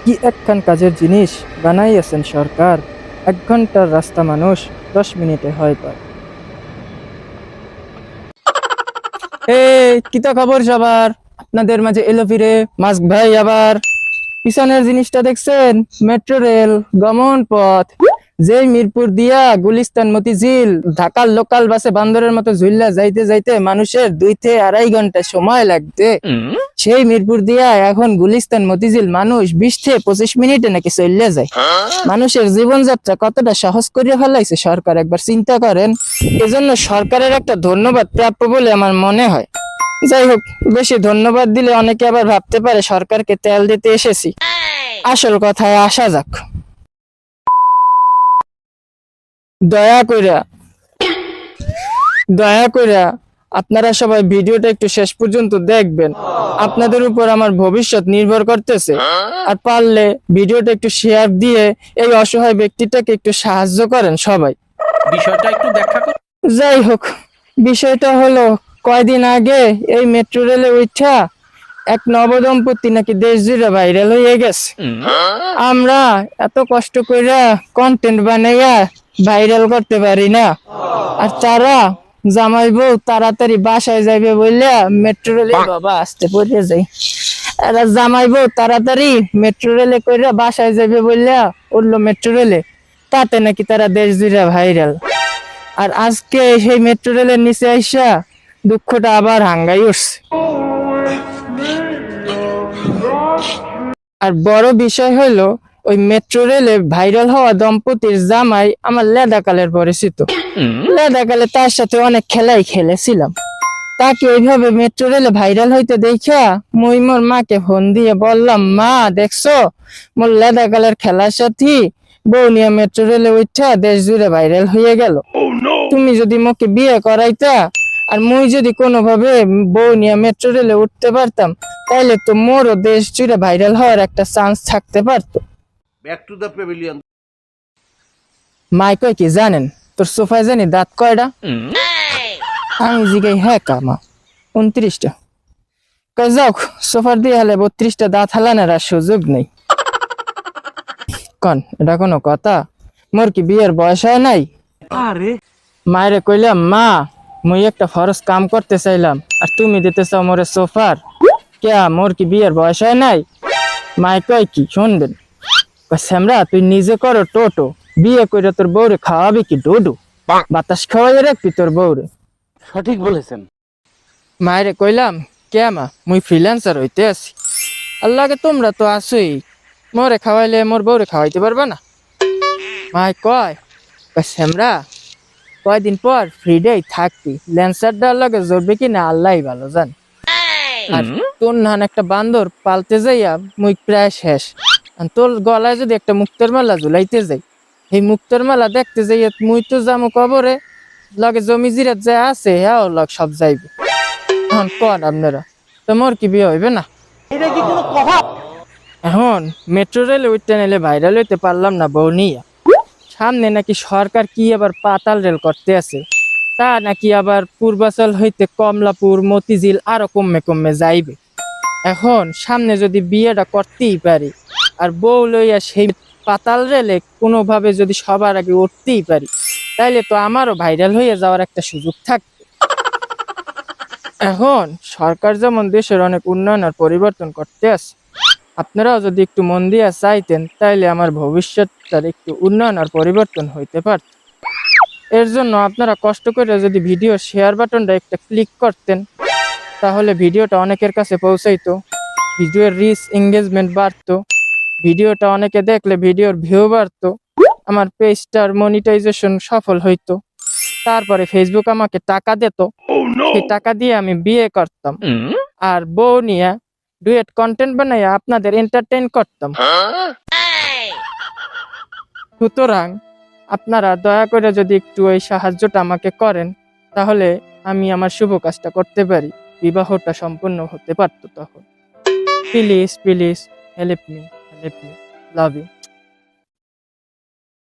কি একখান কাজের জিনিস বানাইয়াছেন সরকার। 1 ঘন্টার রাস্তা মানুষ 10 মিনিটে হয় পায়। কিতা খবর সবার? আপনাদের মাঝে এলো ফিরে মাস্ক ভাই আবার। পিছনের জিনিসটা দেখছেন? মেট্রো রেল গমন পথ। যেই মিরপুর দিয়া গুলিস্তান মতিঝিল ঢাকার লোকাল বাসে বান্দরের মতো ঝুল্লা যাইতে যাইতে মানুষের 2 থেকে 2.5 ঘন্টা সময় লাগবে, সেই মিরপুর দিয়া এখন গুলিস্তান মতিঝিল মানুষ 20 থেকে 25 মিনিটে নাকি চলে যায়। মানুষের জীবনযাত্রা কতটা সহজ করে ফেলাইছে সরকার, একবার চিন্তা করেন। এজন্য সরকারের একটা ধন্যবাদ প্রাপ্য বলে আমার মনে হয়। যাই হোক, বেশি ধন্যবাদ দিলে অনেকে আবার ভাবতে পারে সরকারকে তেল দিতে এসেছি। আসল কথায় আসা যাক। দয়া কইরা দয়া কইরা আপনারা সবাই ভিডিওটা একটু শেষ পর্যন্ত দেখবেন। আপনাদের উপর আমার ভবিষ্যৎ নির্ভর করতেছে। আর পারলে ভিডিওটা একটু শেয়ার দিয়ে এই অসহায় ব্যক্তিটাকে একটু সাহায্য করেন সবাই। বিষয়টা একটু ব্যাখ্যা করুন। যাই হোক, বিষয়টা হলো কয়দিন আগে এই মেট্রো রেলে উঠা এক নবদম্পতি নাকি দেশ জুড়ে ভাইরাল হয়ে গেছে। আমরা এত কষ্ট কইরা কন্টেন্ট বানাইয়া ভাইরাল করতে পারি না, আর তারা জামাই বউ তাড়াতাড়ি বাসায় যাইবে বললে মেট্রো রেলে, বাবা আসতে পড়ে যাই, এরা জামাই বউ তাড়াতাড়ি মেট্রো রেলে কইরা বাসায় যাইবে বললে উঠলো মেট্রো রেলে, তাতে নাকি তারা দেশ জুড়ে ভাইরাল। আর আজকে সেই মেট্রো রেলের নিচে আইসা দুঃখটা আবার হাঙ্গাই উঠছে। আর বড় বিষয় হলো ওই মেট্রো রেলে ভাইরাল হওয়া দম্পতির জামাই আমার লেদাকালের পরিচিত। লেদাকালে তার সাথে অনেক খেলাই খেলেছিলাম। তাকে এইভাবে মেট্রো রেলে ভাইরাল হইতে দেখা মুই মোর মাকে ফোন দিয়ে বললাম, মা দেখছো মোর লেদাকালের খেলার সাথী বউ নিয়ে মেট্রো রেলে উঠা দেশ জুড়ে ভাইরাল হয়ে গেল। তুমি যদি মোকে বিয়ে করাইতা আর মুই যদি কোনোভাবে বউ নিয়ে মেট্রো রেলে উঠতে পারতাম, তাইলে তো মোরও দেশ জুড়ে ভাইরাল হওয়ার একটা চান্স থাকতে পারতো। Back to the pavilion. মাই কয় কি জানেন, তোর সোফায় জানি দাঁত কয়টা? আমি জিগাই হ্যাঁ কামা 29টা। কয় যাও, সোফার দিয়ে হলে 32টা দাঁত হালানোর আর সুযোগ নেই। কন এটা কোনো কথা? মোর কি বিয়ের বয়স হয় নাই? আরে মায়েরে কইলাম, মা মুই একটা ফরজ কাম করতে চাইলাম আর তুমি দিতে চাও মোরে সোফার, কে মোর কি বিয়ের বয়স হয় নাই? মায় কয় কি শুনবেন, শ্যামরা তুই নিজে করো টোটো, বিয়ে করে তোর বউরে খাওয়াবি কি ডুডু? বাতাস খাওয়াই রাখবি তোর বউরে। সঠিক বলেছেন। মায়েরে কইলাম, কে মা মুই ফ্রিল্যান্সার হইতে আছি, আল্লাহকে তোমরা তো আসোই, মোরে খাওয়াইলে মোর বউরে খাওয়াইতে পারবা না? মায় কয়, শ্যামরা কয়দিন পর ফ্রি ডে থাকবি, ল্যান্সারটার লগে জড়বে কিনা আল্লাহ ভালো জান। আর তোর নান একটা বান্দর পালতে যাইয়া মুই প্রায় শেষ। আর তোর গলায় যদি একটা মুক্তার মালা ঝুলাইতে যাই, এই মুক্তার মালা দেখতে যাইয়া মুই তো যামু কবরে, লগে জমি জিরাত যা আছে হ্যাঁ লগ সব যাইবে। এখন কন আপনারা, তো মোর কি বিয়ে হইবে না? এটা কি কোনো কথা? এখন মেট্রো রেলে উঠতে নিলে ভাইরাল হইতে পারলাম না বউ নিয়া, সামনে নাকি সরকার কি আবার পাতাল রেল করতে আছে, তা নাকি আবার পূর্বাচল হইতে কমলাপুর মতিঝিল আরো কমে কমে যাইবে। এখন সামনে যদি বিয়েটা করতেই পারি আর বউ লইয়া সেই পাতাল রেলে কোনোভাবে যদি সবার আগে উঠতেই পারি, তাইলে তো আমারও ভাইরাল হয়ে যাওয়ার একটা সুযোগ থাকবে। এখন সরকার যেমন দেশের অনেক উন্নয়ন আর পরিবর্তন করতে আছে, আপনারাও যদি একটু মন দিয়া চাইতেন তাইলে আমার ভবিষ্যৎটার একটু উন্নয়ন আর পরিবর্তন হইতে পারত। এর জন্য আপনারা কষ্ট করে যদি ভিডিও শেয়ার বাটনটা একটা ক্লিক করতেন, তাহলে ভিডিওটা অনেকের কাছে পৌঁছাইতো, ভিডিওর রিচ এঙ্গেজমেন্ট বাড়তো, ভিডিওটা অনেকে দেখলে ভিডিওর ভিউ বাড়তো, আমার পেজটার মনিটাইজেশন সফল হইতো, তারপরে ফেসবুক আমাকে টাকা দিত, সেই টাকা দিয়ে আমি বিয়ে করতাম আর বউ নিয়ে ডুয়েট কন্টেন্ট বানাইয়া আপনাদের এন্টারটেইন করতাম। সুতরাং আপনারা দয়া করে যদি একটু এই সাহায্যটা আমাকে করেন, তাহলে আমি আমার শুভ কাজটা করতে পারি, বিবাহটা সম্পূর্ণ হতে পারতো তখন। Please please help me, love you.